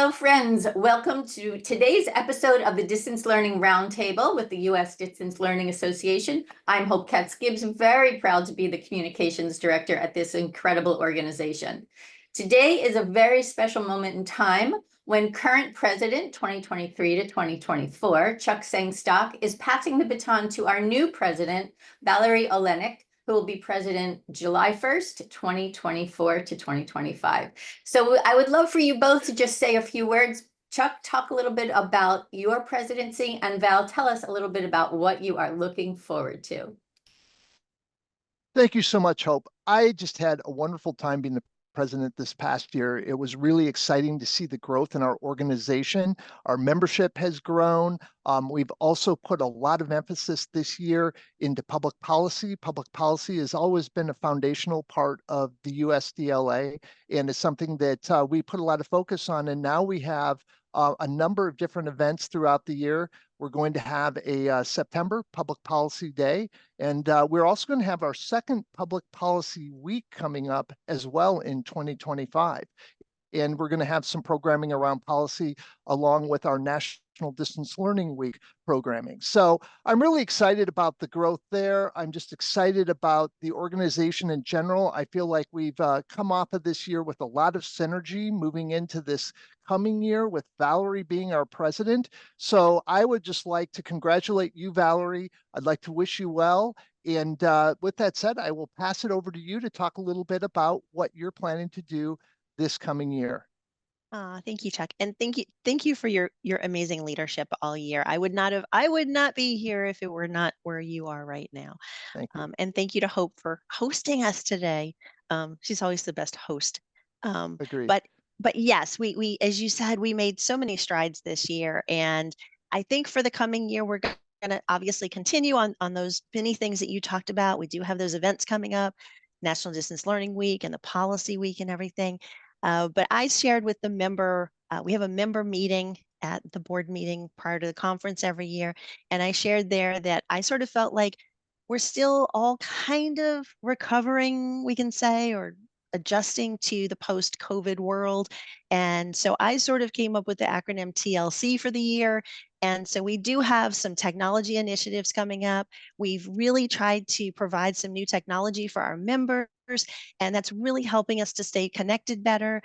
Hello, friends. Welcome to today's episode of the Distance Learning Roundtable with the U.S. Distance Learning Association. I'm Hope Katz-Gibbs, very proud to be the communications director at this incredible organization. Today is a very special moment in time when current president, 2023 to 2024, Chuck Sengstock, is passing the baton to our new president, Valary Oleinik, who will be president July 1st, 2024 to 2025. So I would love for you both to just say a few words. Chuck, talk a little bit about your presidency, and Val, tell us a little bit about what you are looking forward to. Thank you so much, Hope. I just had a wonderful time being the president this past year. It was really exciting to see the growth in our organization. Our membership has grown. We've also put a lot of emphasis this year into public policy. Public policy has always been a foundational part of the USDLA, and it's something that we put a lot of focus on. And now we have a number of different events throughout the year. We're going to have a September Public Policy Day, and we're also going to have our second Public Policy Week coming up as well in 2025. And we're going to have some programming around policy along with our National Distance Learning Week programming. So I'm really excited about the growth there. I'm just excited about the organization in general. I feel like we've come off of this year with a lot of synergy moving into this coming year with Valary being our president. So I would just like to congratulate you, Valary. I'd like to wish you well. And with that said, I will pass it over to you to talk a little bit about what you're planning to do this coming year. Thank you, Chuck, and thank you for your amazing leadership all year. I would not be here if it were not where you are right now. Thank you. And thank you to Hope for hosting us today. She's always the best host. Agreed. But yes, we as you said, we made so many strides this year, and I think for the coming year we're going to obviously continue on those many things that you talked about. We do have those events coming up, National Distance Learning Week and the Policy Week and everything. But I shared with the member, we have a member meeting at the board meeting prior to the conference every year. And I shared there that I sort of felt like we're still all kind of recovering, we can say, or adjusting to the post-COVID world. And so I sort of came up with the acronym TLC for the year. And so we do have some technology initiatives coming up. We've really tried to provide some new technology for our members, and that's really helping us to stay connected better.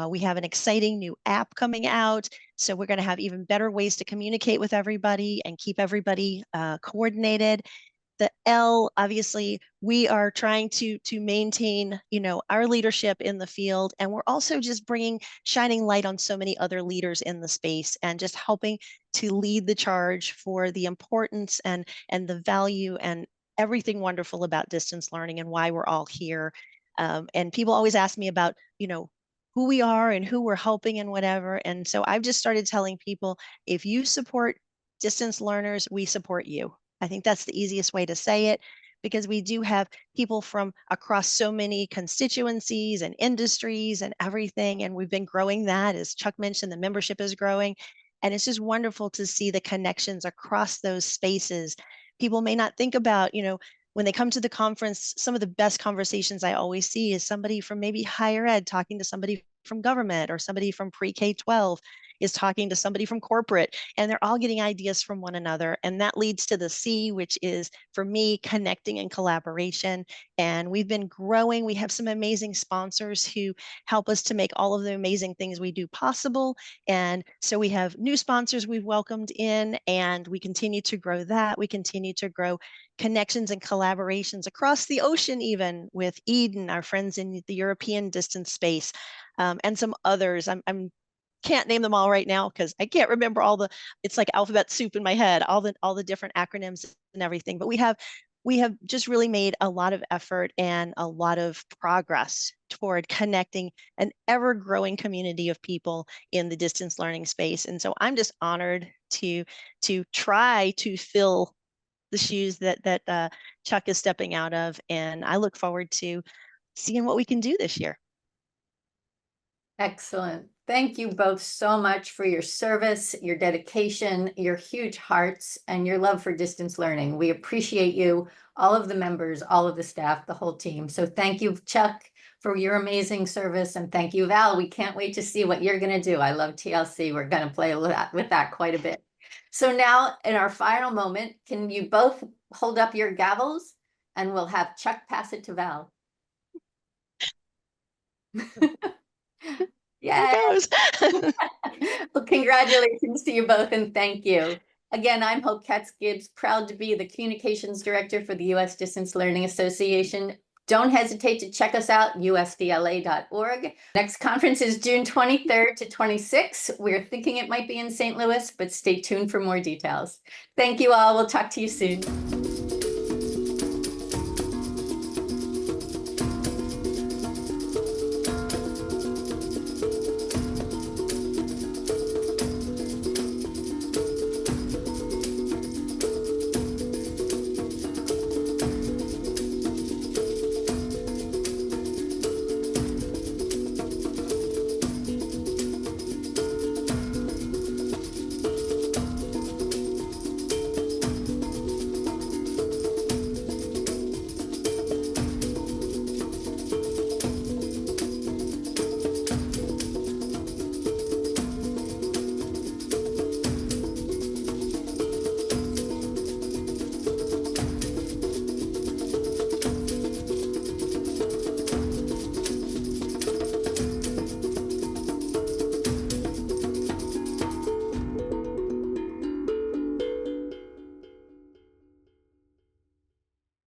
We have an exciting new app coming out, so we're going to have even better ways to communicate with everybody and keep everybody coordinated. The L, obviously, we are trying to maintain, our leadership in the field, and we're also just shining light on so many other leaders in the space and just helping to lead the charge for the importance and the value and everything wonderful about distance learning and why we're all here. And people always ask me about, who we are and who we're helping and whatever. And so I've just started telling people, if you support distance learners, we support you. I think that's the easiest way to say it, because we do have people from across so many constituencies and industries and everything. And we've been growing that. As Chuck mentioned, the membership is growing. And it's just wonderful to see the connections across those spaces. People may not think about, when they come to the conference, some of the best conversations I always see is somebody from maybe higher ed talking to somebody from government, or somebody from pre-K-12 is talking to somebody from corporate, and they're all getting ideas from one another. And that leads to the C, which is, for me, connecting and collaboration. And we've been growing. We have some amazing sponsors who help us to make all of the amazing things we do possible. And so we have new sponsors we've welcomed in, and we continue to grow that. We continue to grow connections and collaborations across the ocean, even with Eden, our friends in the European distance space, and some others. I'm can't name them all right now because I can't remember it's like alphabet soup in my head, all the different acronyms and everything. But we have just really made a lot of effort and a lot of progress toward connecting an ever-growing community of people in the distance learning space. And so I'm just honored to try to fill the shoes that Chuck is stepping out of. And I look forward to seeing what we can do this year. Excellent. Thank you both so much for your service, your dedication, your huge hearts, and your love for distance learning. We appreciate you, all of the members, all of the staff, the whole team. So thank you, Chuck, for your amazing service. And thank you, Val. We can't wait to see what you're going to do. I love TLC. We're going to play with that quite a bit. So now in our final moment, can you both hold up your gavels and we'll have Chuck pass it to Val. There it goes. Well, congratulations to you both and thank you. Again, I'm Hope Katz-Gibbs, proud to be the Communications Director for the U.S. Distance Learning Association. Don't hesitate to check us out, usdla.org. Next conference is June 23rd to 26th. We're thinking it might be in St. Louis, but stay tuned for more details. Thank you all. We'll talk to you soon.